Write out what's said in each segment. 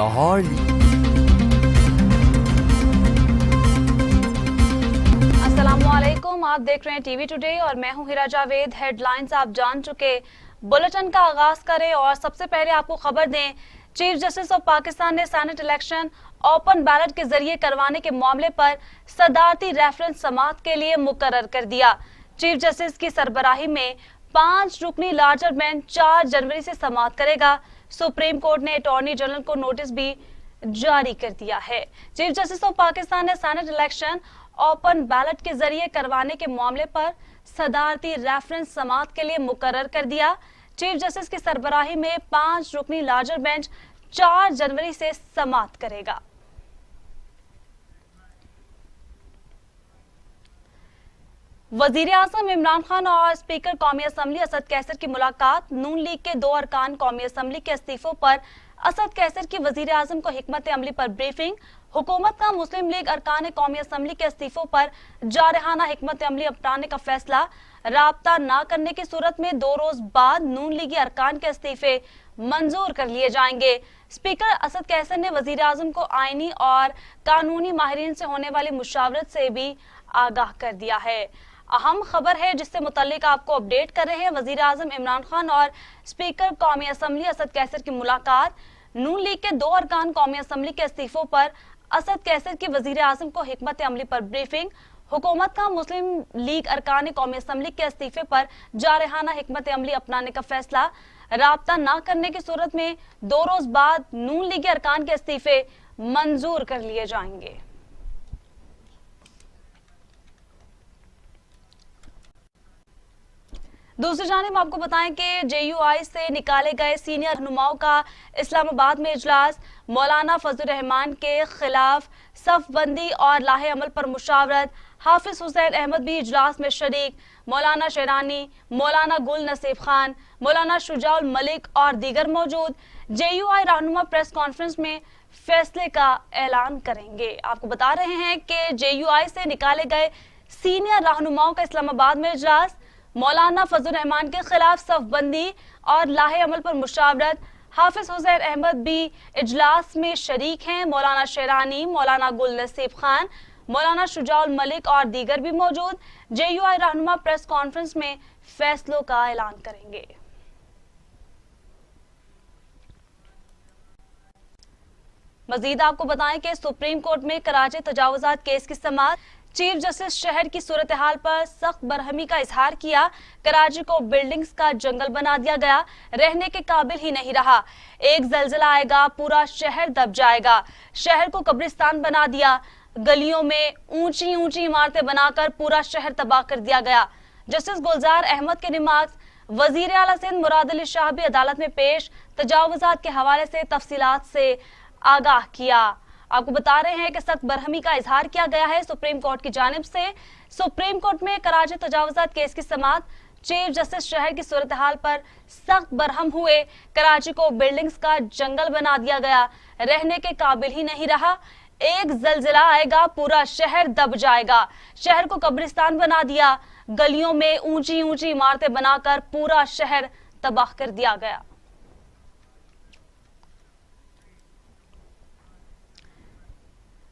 लाहौर। अस्सलामुअलैकुम, आप देख रहे हैं टीवी टुडे और मैं हूं हिरा जावेद। हेडलाइंस आप जान चुके, बुलेटिन का आगाज करें और सबसे पहले आपको खबर दें। चीफ जस्टिस ऑफ पाकिस्तान ने सेनेट इलेक्शन ओपन बैलेट के जरिए करवाने के मामले पर सदारती रेफरेंस समाअत के लिए मुकर्रर कर दिया। चीफ जस्टिस की सरबराही में 5 रुकनी लार्जर बेंच 4 जनवरी से समाअत करेगा। सुप्रीम कोर्ट ने अटॉर्नी जनरल को नोटिस भी जारी कर दिया है। चीफ जस्टिस ऑफ पाकिस्तान ने सेनेट इलेक्शन ओपन बैलेट के जरिए करवाने के मामले पर सदारती रेफरेंस समाअत के लिए मुकर्रर कर दिया। चीफ जस्टिस की सरबराही में 5 रुकनी लार्जर बेंच 4 जनवरी से समाअत करेगा। वजीर आजम इमरान खान और स्पीकर कौमी असम्बली असद कैसर की मुलाकात। नून लीग के 2 अरकान कौमी असम्बली के इस्तीफों पर असद कैसर की वजीर आजम को हिकमत अमली पर ब्रीफिंग। हुकूमत का मुस्लिम लीग अरकान कौमी असम्बली के इस्तीफों पर जारहाना हिकमत अमली अपनाने का फैसला। राब्ता न करने की सूरत में 2 रोज बाद नून लीगी अरकान के इस्तीफे मंजूर कर लिए जाएंगे। स्पीकर असद कैसर ने वजीर आजम को आईनी और कानूनी माहिरीन से होने वाली मुशावरत से भी आगाह कर दिया है। अहम खबर है जिससे मुतल्लिक आपको अपडेट कर रहे हैं। वजीर आजम इमरान खान और स्पीकर कौमी असम्बली असद कैसर की मुलाकात। नून लीग के 2 अरकान कौमी असम्बली के इस्तीफों पर असद कैसर की वजीर आजम को हिकमत अमली पर ब्रीफिंग। हुकूमत का मुस्लिम लीग अरकान कौमी असम्बली के इस्तीफे पर जारहाना हिकमत अमली अपनाने का फैसला। राब्ता न करने की सूरत में 2 रोज बाद नून लीगी अरकान के इस्तीफे मंजूर कर लिए जाएंगे। दूसरी जानिब आपको बताएं कि JUI से निकाले गए सीनियर रहनुमाओं का इस्लामाबाद में इजलास। मौलाना फजल रहमान के खिलाफ सफबंदी और लाहे अमल पर मुशावरत। हाफिज हुसैन अहमद भी इजलास में शरीक। मौलाना शेरानी, मौलाना गुल नसीब खान, मौलाना शुजाउल मलिक और दीगर मौजूद। JUI रहनुमा प्रेस कॉन्फ्रेंस में फैसले का ऐलान करेंगे। आपको बता रहे हैं कि JUI से निकाले गए सीनियर रहनुमाओं का इस्लामाबाद में इजलास। मौलाना फजल रहमान के खिलाफ सफबंदी और लाहे अमल पर मुशावरत। हाफिज हुसैन अहमद भी इजलास में शरीक हैं। मौलाना शेरानी, मौलाना गुल नसीब खान, मौलाना शुजाउल मलिक और दीगर भी मौजूद। JUI रहनुमा प्रेस कॉन्फ्रेंस में फैसलों का ऐलान करेंगे। मजीद आपको बताएं कि सुप्रीम कोर्ट में कराची तजावुजात केस की समाअत। चीफ जस्टिस शहर की सूरत हाल पर सख्त बरहमी का इजहार किया। कराची को बिल्डिंग्स का जंगल बना दिया गया, रहने के काबिल ही नहीं रहा। एक जलजला आएगा, पूरा शहर दब जाएगा। शहर को कब्रिस्तान बना दिया। गलियों में ऊंची ऊंची इमारतें बनाकर पूरा शहर तबाह कर दिया गया। जस्टिस गुलजार अहमद के रिमार्क्स। वजीर आला सिंध मुराद अली शाह भी अदालत में पेश, तजावुजात के हवाले से तफसीलात से आगाह किया। आपको बता रहे हैं कि सख्त बरहमी का इजहार किया गया है सुप्रीम कोर्ट की जानिब से। सुप्रीम कोर्ट में कराची तजावुजात केस की समाअत। चीफ जस्टिस शहर की सूरत हाल पर सख्त बरहम हुए। कराची को बिल्डिंग्स का जंगल बना दिया गया, रहने के काबिल ही नहीं रहा। एक जलजिला आएगा, पूरा शहर दब जाएगा। शहर को कब्रिस्तान बना दिया। गलियों में ऊंची ऊंची इमारतें बनाकर पूरा शहर तबाह कर दिया गया।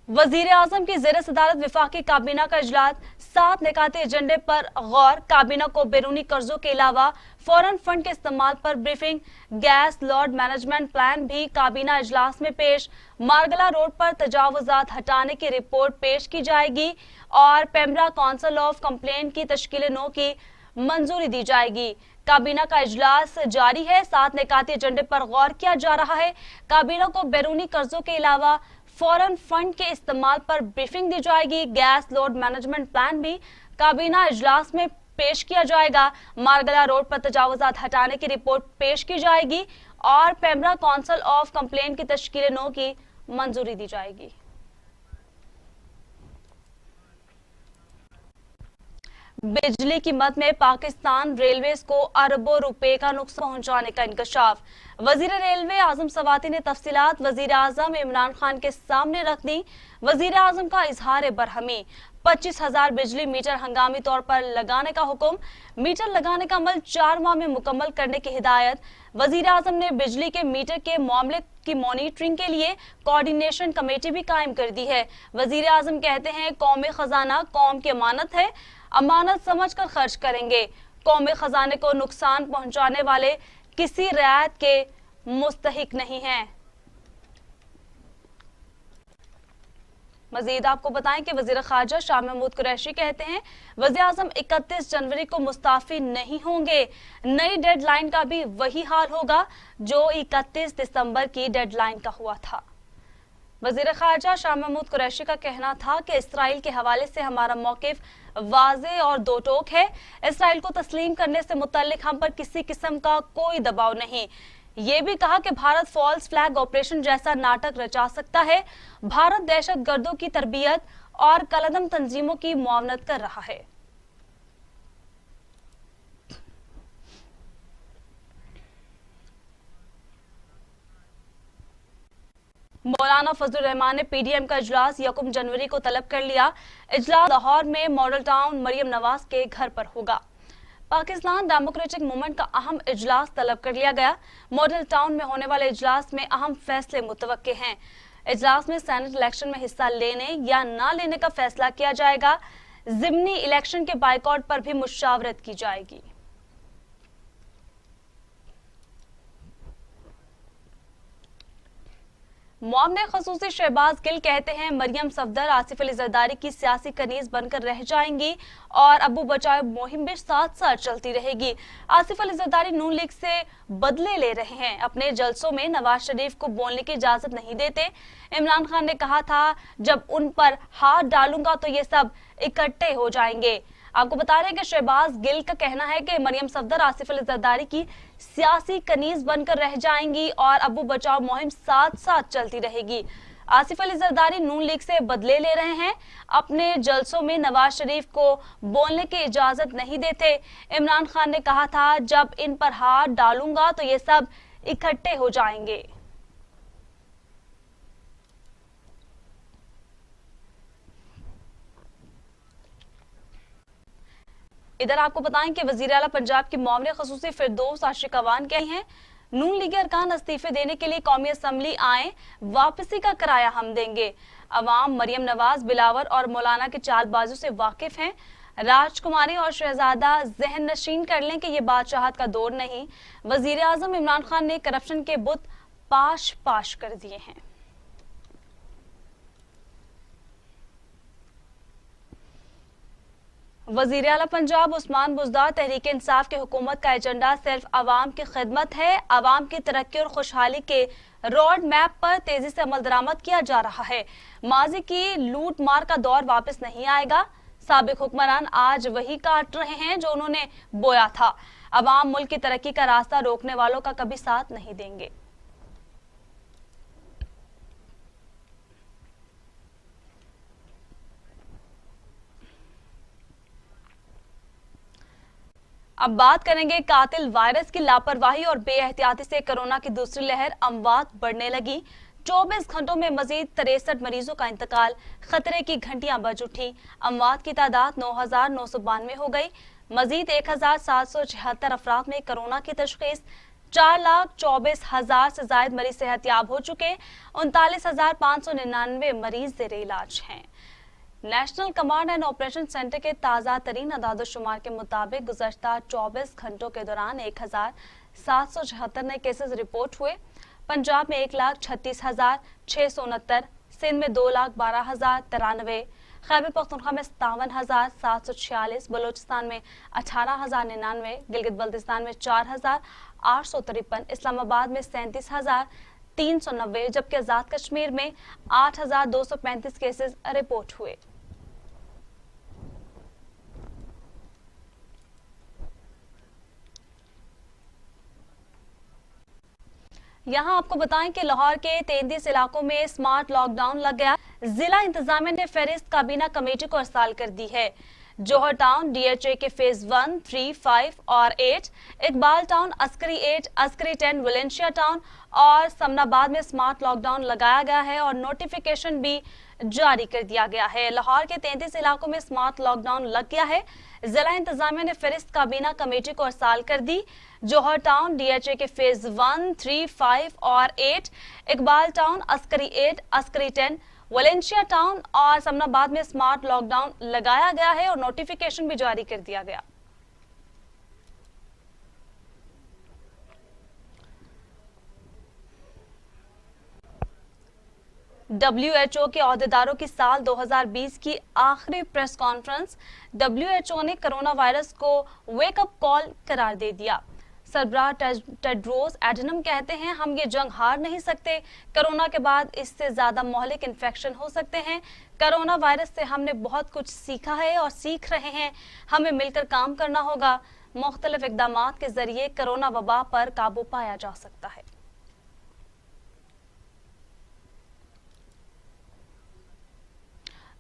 वजीर आजम की ज़ेर सदारत विफाकी काबीना का इजलास। 7 निकाती एजेंडे पर गौर। काबीना को बैरूनी कर्जों के अलावा फॉरेन फंड के इस्तेमाल पर briefing. Gas Lord management plan भी काबीना इजलास में पेश। मारगला रोड पर तजावुजात हटाने की रिपोर्ट पेश की जाएगी और पेमरा काउंसिल ऑफ कंप्लेंट की तश्कील नो की मंजूरी दी जाएगी। काबीना का इजलास जारी है। 7 निकाती एजेंडे पर गौर किया जा रहा है। काबीना को बैरूनी कर्जों के अलावा फॉरेन फंड के इस्तेमाल पर ब्रीफिंग दी जाएगी। गैस लोड मैनेजमेंट प्लान भी काबीना इजलास में पेश किया जाएगा। मारगला रोड पर तजावुजात हटाने की रिपोर्ट पेश की जाएगी और पेमरा काउंसिल ऑफ कंप्लेंट की तश्कील नो की मंजूरी दी जाएगी। बिजली कीमत में पाकिस्तान रेलवेज को अरबों रुपए का नुकसान पहुंचाने का इंकशाफ। वजीर रेलवे आजम सवाती ने तफसीलात वजीर आजम इमरान खान के सामने रख दी। वजीर आजम का इजहार बरहमी। 25,000 बिजली मीटर हंगामी तौर पर लगाने का हुक्म। मीटर लगाने का अमल 4 माह में मुकम्मल करने की हिदायत। वजीर आजम ने बिजली के मीटर के मामले की मॉनिटरिंग के लिए कोऑर्डिनेशन कमेटी भी कायम कर दी है। वजीर आजम कहते हैं, कौमी खजाना कौम की अमानत है, अमानत समझकर खर्च करेंगे। कौमी खजाने को नुकसान पहुंचाने वाले किसी रियायत के मुस्तहिक नहीं हैं। मजीद आपको बताएं कि वजीर खारजा शाह महमूद कुरैशी कहते हैं, वज़ीर आज़म 31 जनवरी को मुस्ताफी नहीं होंगे। नई डेडलाइन का भी वही हाल होगा जो 31 दिसंबर की डेडलाइन का हुआ था। वजीर खारजा शाह महमूद कुरैशी का कहना था कि इसराइल के हवाले से हमारा मौकिफ वाज़े और दो टोक है। इसराइल को तस्लीम करने से मुतल्लिक हम पर किसी किस्म का कोई दबाव नहीं। ये भी कहा कि भारत फॉल्स फ्लैग ऑपरेशन जैसा नाटक रचा सकता है। भारत दहशतगर्दों की तरबियत और कलदम तंजीमों की मुआवनत कर रहा है। मौलाना फजलुर रहमान ने पीडीएम का इजलास 1 जनवरी को तलब कर लिया। इजलास लाहौर में मॉडल टाउन मरियम नवाज के घर पर होगा। पाकिस्तान डेमोक्रेटिक मूवमेंट का अहम इजलास तलब कर लिया गया। मॉडल टाउन में होने वाले इजलास में अहम फैसले मुतवक्के हैं। इजलास में सेनेट इलेक्शन में हिस्सा लेने या न लेने का फैसला किया जाएगा। जिमनी इलेक्शन के बाइकआउट पर भी मुशावरत की जाएगी। मोमने खसूसी शहबाज गिल कहते हैं, मरियम सफदर आसिफ अली जरदारी की सियासी कनीज बनकर रह जाएंगी और अबू बचाओ मुहिम भी साथ साथ चलती रहेगी। आसिफ अली जरदारी नून लीग से बदले ले रहे हैं, अपने जलसों में नवाज शरीफ को बोलने की इजाजत नहीं देते। इमरान खान ने कहा था, जब उन पर हाथ डालूंगा तो ये सब इकट्ठे हो जाएंगे। आपको बता रहे हैं कि शहबाज गिल का कहना है कि मरियम सफदर आसिफ अली जरदारी की सियासी कनीज बनकर रह जाएंगी और अबू बचाओ मुहिम साथ साथ चलती रहेगी। आसिफ अली जरदारी नून लीग से बदले ले रहे हैं, अपने जलसों में नवाज शरीफ को बोलने की इजाजत नहीं देते। इमरान खान ने कहा था, जब इन पर हाथ डालूंगा तो ये सब इकट्ठे हो जाएंगे। इधर आपको बताएं कि वजीर आला पंजाब की मामले खसूसी फिरदौस आशिक अवान के हैं, नून लीग अरकान इस्तीफे देने के लिए कौमी असम्बली आए, वापसी का किराया हम देंगे। अवाम मरियम नवाज, बिलावर और मौलाना की चालबाजों से वाकिफ हैं। राजकुमारी और शहजादा जहन नशीन कर लें कि ये बादशाहत का दौर नहीं। वजीर आजम इमरान खान ने करप्शन के बुत पाश पाश कर दिए हैं। वजीर आला पंजाब उस्मान बुज़दार, तहरीक इंसाफ की हुकूमत का एजेंडा सिर्फ आवाम की खिदमत है। आवाम की तरक्की और खुशहाली के रोड मैप पर तेजी से अमल दरामद किया जा रहा है। माजी की लूट मार का दौर वापस नहीं आएगा। साबिक हुक्मरान आज वही काट रहे हैं जो उन्होंने बोया था। आवाम मुल्क की तरक्की का रास्ता रोकने वालों का कभी साथ नहीं देंगे। अब बात करेंगे कातिल वायरस की लापरवाही और बेएहतियाती से कोरोना की दूसरी लहर, अमवात बढ़ने लगी। 24 घंटों में मजीद 63 मरीजों का इंतकाल, खतरे की घंटियां बज उठी। अमवात की तादाद 9,992 हो गई। मजीद 1,776 अफराद में कोरोना की तशखीस। 4,24,000 से ज्यादा मरीज सेहतयाब हो चुके। 39,599 मरीज जेर इलाज हैं। National command and operation centre के ताज़ा तरीन अदाद-ओ-शुमार के मुताबिक गुज़श्ता 24 घंटों के दौरान 1,776 नए केसेस रिपोर्ट हुए। पंजाब में 1,36,669, सिंध में 2,12,093, खैबर पख्तूनख्वा में 57,746, बलोचिस्तान में 18,099, गिलगित बल्तिस्तान में 4,853, इस्लामाबाद में 37,390, जबकि आजाद कश्मीर में 8,235 केसेस रिपोर्ट हुए। यहाँ आपको बताएं कि लाहौर के 33 इलाकों में स्मार्ट लॉकडाउन लग गया। जिला इंतजामिया ने फहरिस्त काबीना कमेटी को अरसाल कर दी है। जौहर टाउन डीएचए के फेज 1, 3, 5 और 8, Iqbal town, Askari 8, Askari 10, Valencia town और समनाबाद में स्मार्ट लॉकडाउन लगाया गया है और नोटिफिकेशन भी जारी कर दिया गया है। लाहौर के 33 इलाकों में स्मार्ट लॉकडाउन लग गया है। जिला इंतजामिया ने फरिस्त काबीना कमेटी को अरसाल कर दी। जौहर टाउन डीएचए के फेज 1, 3, 5 और 8, Iqbal town, Askari 8, Askari 10, Valencia town और समनाबाद में स्मार्ट लॉकडाउन लगाया गया है और नोटिफिकेशन भी जारी कर दिया गया। WHO के अहदेदारों की साल 2020 की आखिरी प्रेस कॉन्फ्रेंस। WHO ने कोरोना वायरस को वेकअप कॉल करार दे दिया। सरबराह टेड्रोस एडनम कहते हैं, हम ये जंग हार नहीं सकते। कोरोना के बाद इससे ज्यादा मोहलिक इन्फेक्शन हो सकते हैं। कोरोना वायरस से हमने बहुत कुछ सीखा है और सीख रहे हैं। हमें मिलकर काम करना होगा। मुख्तलिफ इक़दामात के जरिए कोरोना वबा पर काबू पाया जा सकता है।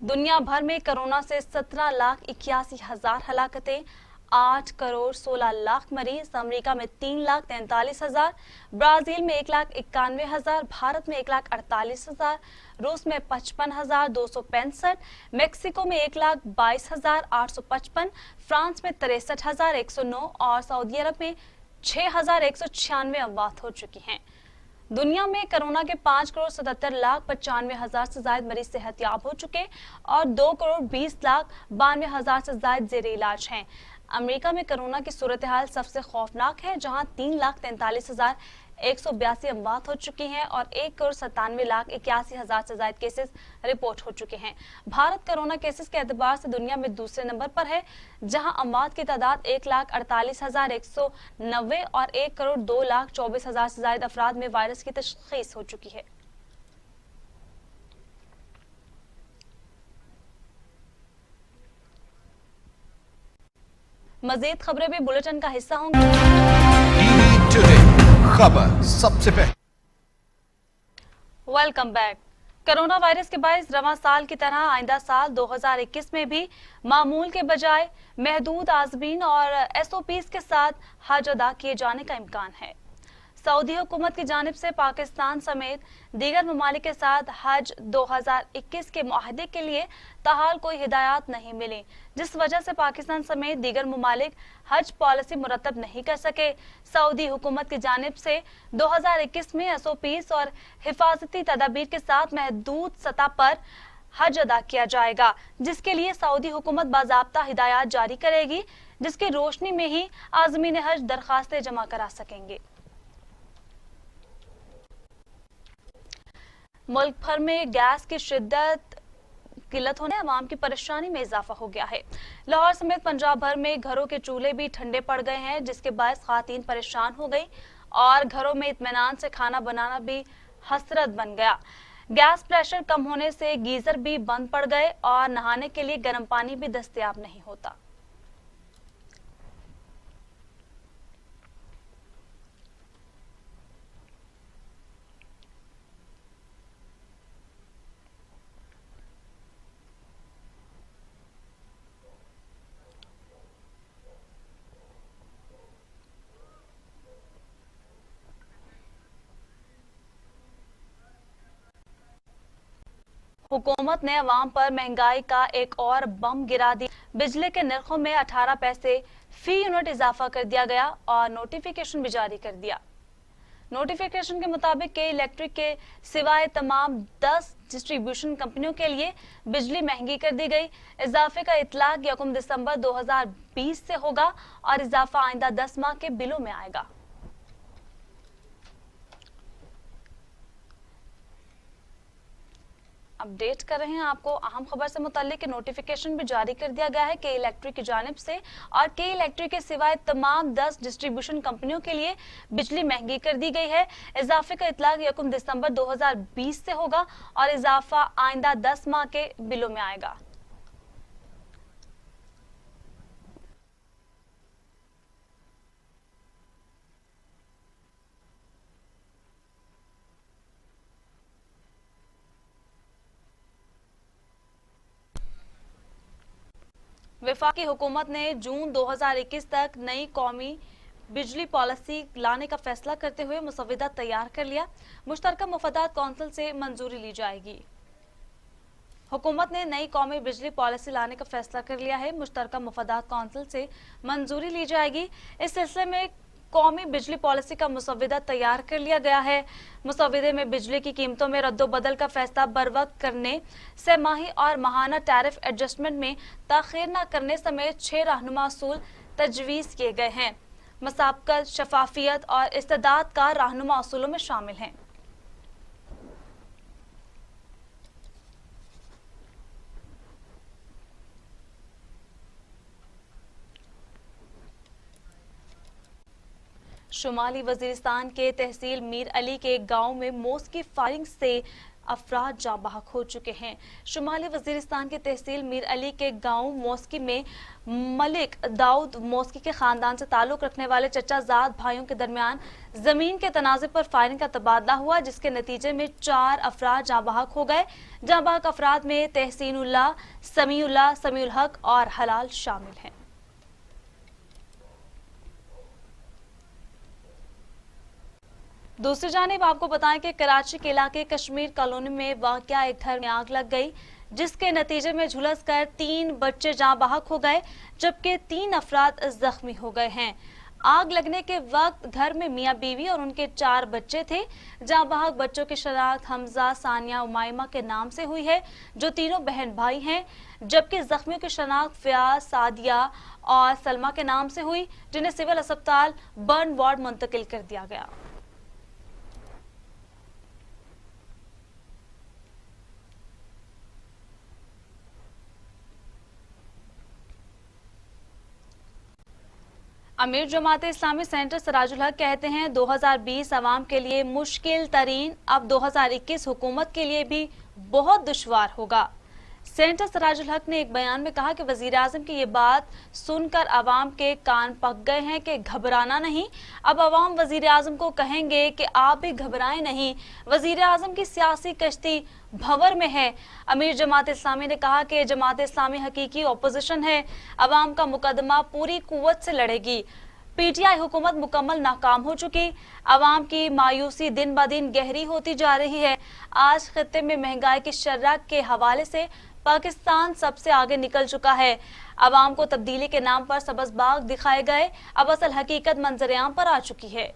दुनिया भर में कोरोना से 17,81,000 हलाकतें, 8 करोड़ 16 लाख मरीज। अमेरिका में 3,43,000, ब्राजील में 1,91,000, भारत में 1,48,000, रूस में 55,265, मेक्सिको में 1,22,855, फ्रांस में 63,109 और सऊदी अरब में 6,196 अमवात हो चुकी हैं। दुनिया में कोरोना के 5,77,95,000 से ज्यादा मरीज सेहतयाब हो चुके और 2,20,92,000 से ज्यादा जेरे इलाज हैं। अमेरिका में कोरोना की सूरत हाल सबसे खौफनाक है, जहां 3,43,182 अमवात हो चुकी हैं और 1,97,81,000 से ज्यादा केसेस रिपोर्ट हो चुके हैं। भारत कोरोना केसेस के एतबार से दुनिया में दूसरे नंबर पर है, जहां अमवात की तादाद 1,48,190 और 1,02,24,000 से ज्यादा अफराद में वायरस की तशखीस हो चुकी है। मजीद खबरें भी बुलेटिन का हिस्सा होंगी। टीवी टुडे खबर सबसे पहले। Welcome back. कोरोना वायरस के बायस रवां साल की तरह आइंदा साल 2021 में भी मामूल के बजाय महदूद आज़मीन और SOPs के साथ हज अदा किए जाने का इम्कान है। सऊदी हुकूमत की जानिब से पाकिस्तान समेत दीगर ममालिक के साथ हज 2021 के मुआहदे के लिए ताहाल कोई हिदायत नहीं मिली, जिस वजह से पाकिस्तान समेत दीगर ममालिक हज पॉलिसी मुरतब नहीं कर सके। सऊदी हुकूमत की जानिब से 2021 में SOPs और हिफाजती तदाबीर के साथ महदूद सतह पर हज अदा किया जाएगा, जिसके लिए सऊदी हुकूमत बाज़ाब्ता हिदायत जारी करेगी, जिसकी रोशनी में ही आज़मीन हज दरखास्तें जमा करा सकेंगे। मुल्क भर में गैस की शिद्दत किल्लत होने अवाम की परेशानी में इजाफा हो गया है। लाहौर समेत पंजाब भर में घरों के चूल्हे भी ठंडे पड़ गए हैं, जिसके बायस खातीन परेशान हो गई और घरों में इत्मीनान से खाना बनाना भी हसरत बन गया। गैस प्रेशर कम होने से गीजर भी बंद पड़ गए और नहाने के लिए गर्म पानी भी दस्तयाब नहीं होता। हुकूमत ने अवाम पर महंगाई का एक और बम गिरा दिया। बिजली के नरखों में 18 पैसे फी यूनिट इजाफा कर दिया गया और नोटिफिकेशन भी जारी कर दिया। नोटिफिकेशन के मुताबिक के इलेक्ट्रिक के सिवाय तमाम 10 डिस्ट्रीब्यूशन कंपनियों के लिए बिजली महंगी कर दी गई। इजाफे का इतलाक 1 दिसंबर 2020 से होगा और इजाफा आइंदा 10 माह के बिलों में आएगा। अपडेट कर रहे हैं आपको अहम खबर से मुताल्लिक नोटिफिकेशन भी जारी कर दिया गया है के इलेक्ट्रिक की जानिब से, और के इलेक्ट्रिक के सिवाय तमाम 10 डिस्ट्रीब्यूशन कंपनियों के लिए बिजली महंगी कर दी गई है। इजाफे का इतलाक 1 दिसंबर 2020 से होगा और इजाफा आइंदा 10 माह के बिलों में आएगा। वफाकी हुकूमत ने जून 2021 तक नई कौमी बिजली पॉलिसी लाने का फैसला करते हुए मुसव्वदा तैयार कर लिया। मुश्तरका मुफादात कौंसिल से मंजूरी ली जाएगी। हुकूमत ने नई कौमी बिजली पॉलिसी लाने का फैसला कर लिया है। मुश्तरका मुफादात कौंसिल से मंजूरी ली जाएगी। इस सिलसिले में कौमी बिजली पॉलिसी का मुसव्वदा तैयार कर लिया गया है। मुसव्वदे में बिजली की कीमतों में रद्दोबदल का फैसला बरवक्त करने, सहमाही और माहाना टैरिफ एडजस्टमेंट में ताखीर न करने समेत 6 रहनुमा असूल तजवीज़ किए गए हैं। मसाबकत, शफाफियत और इस्तेदाद का रहनुमा असूलों में शामिल हैं। शुमाली वजीरिस्तान के तहसील मीर अली के एक गांव में मॉस्क फायरिंग से अफराद जाँ बहक हो चुके हैं। शुमाली वजीरिस्तान के तहसील मीर अली के गांव मॉस्की में मलिक दाऊद मॉस्की के खानदान से ताल्लुक रखने वाले चचाजाद भाइयों के दरमियान जमीन के तनाज़े पर फायरिंग का तबादला हुआ, जिसके नतीजे में 4 अफराद जाँ बहक हो गए। जाँ बहक अफराद में तहसीनुल्लाह, समीउल हक और हलाल शामिल हैं। दूसरी जानिब आपको बताएं कि कराची के इलाके कश्मीर कॉलोनी में वाक़या एक घर में आग लग गई, जिसके नतीजे में झुलसकर 3 बच्चे जाँ बहक हो गए, जबकि 3 अफराद जख्मी हो गए हैं। आग लगने के वक्त घर में मियाँ बीवी और उनके 4 बच्चे थे। जाँ बहक बच्चों की शनाख्त हमजा, सानिया, उमाइमा के नाम से हुई है, जो तीनों बहन भाई हैं, जबकि जख्मियों की शनाख्त फयाज, सादिया और सलमा के नाम से हुई, जिन्हें सिविल अस्पताल बर्न वार्ड मुंतकिल कर दिया गया। अमीर जमात इस्लामी सेंटर सराजुल हक कहते हैं 2020 अवाम के लिए मुश्किल तरीन, अब 2021 हुकूमत के लिए भी बहुत दुश्वार होगा। सेंटर सराजुल हक ने एक बयान में कहा कि वजीर आजम की ये बात सुनकर अवाम के कान पक गए हैं कि घबराना नहीं। अब अवाम वजीर आजम को कहेंगे कि आप भी घबराएं नहीं, वजीर आजम की सियासी कश्ती भंवर में है। अमीर जमात इस्लामी ने कहा कि जमात इस्लामी हकीकी ओपोजिशन है, अवाम का मुकदमा पूरी कुव्वत से लड़ेगी। पीटीआई हुकूमत मुकम्मल नाकाम हो चुकी, अवाम की मायूसी दिन ब दिन गहरी होती जा रही है। आज खत्ते में महंगाई की शर्रा के हवाले से पाकिस्तान सबसे आगे निकल चुका है। अवाम को तब्दीली के नाम पर सब्ज़ बाग दिखाए गए, अब असल हकीकत मंजरेआम पर आ चुकी है।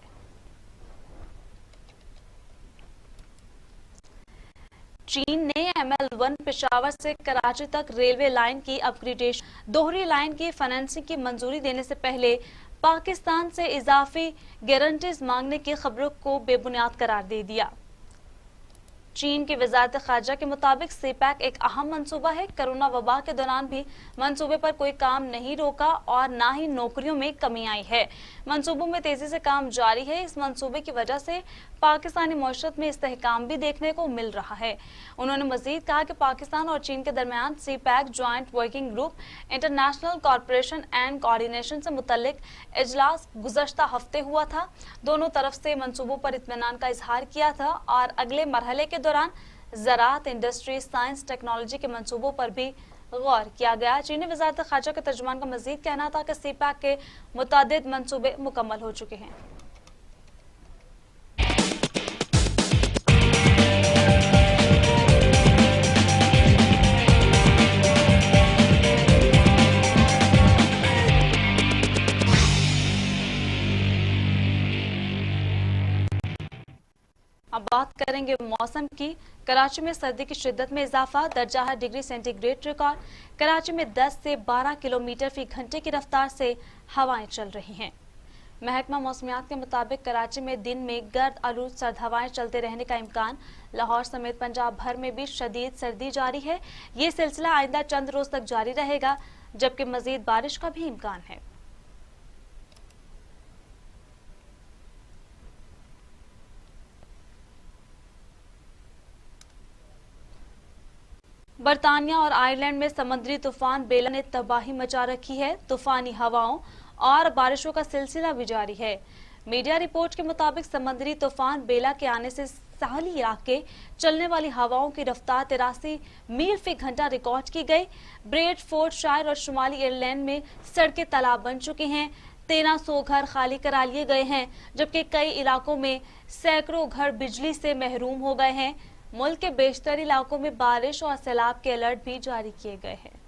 चीन ने ML1 पेशावर से कराची तक रेलवे लाइन की अपग्रेडेशन, दोहरी लाइन की फाइनेंसिंग की मंजूरी देने से पहले पाकिस्तान से इजाफी गारंटीज मांगने की खबरों को बेबुनियाद करार दे दिया। चीन की वजारत खारजा के मुताबिक सीपैक एक अहम मंसूबा है। कोरोना वबा के दौरान भी मंसूबे पर कोई काम नहीं रोका और ना ही नौकरियों में कमी आई है। मंसूबों में तेजी से काम जारी है। इस मंसूबे की वजह से पाकिस्तानी मौशरत में इस्तेहकाम भी देखने को मिल रहा है। उन्होंने मजीद कहा कि पाकिस्तान और चीन के दरमियान CPEC joint working group international corporation and coordination से मुतल्लिक इजलास गुज़श्ता हफ्ते हुआ था। दोनों तरफ से मंसूबों पर इत्मीनान का इजहार किया था और अगले मरहले के दौरान ज़राअत, इंडस्ट्री, साइंस, टेक्नोलॉजी के मंसूबों पर भी गौर किया गया। चीनी वजारत खारजा के तर्जुमान का मजीद कहना था कि सीपैक के मुतादिद मंसूबे मुकम्मल हो चुके हैं। अब बात करेंगे मौसम की। कराची में सर्दी की शिद्दत में इजाफा, दर्जा है डिग्री सेंटीग्रेड रिकॉर्ड। कराची में 10 से 12 किलोमीटर फी घंटे की रफ्तार से हवाएं चल रही हैं। महकमा मौसमियात के मुताबिक कराची में दिन में गर्द आलूद सर्द हवाएं चलते रहने का इम्कान। लाहौर समेत पंजाब भर में भी शदीद सर्दी जारी है। ये सिलसिला आइंदा चंद रोज तक जारी रहेगा, जबकि मजीद बारिश का भी इम्कान है। बरतानिया और आयरलैंड में समुद्री तूफान बेला ने तबाही मचा रखी है। तूफानी हवाओं और बारिशों का सिलसिला भी जारी है। मीडिया रिपोर्ट के मुताबिक समुद्री तूफान बेला के आने से साहली इलाके चलने वाली हवाओं की रफ्तार 83 मील फी घंटा रिकॉर्ड की गई। ब्रेडफोर्डशायर और शुमाली आयरलैंड में सड़कें तालाब बन चुकी हैं। 1300 घर खाली करा लिए गए हैं, जबकि कई इलाकों में सैकड़ों घर बिजली से महरूम हो गए हैं। मुल्क के बेशतर इलाकों में बारिश और सैलाब के अलर्ट भी जारी किए गए हैं।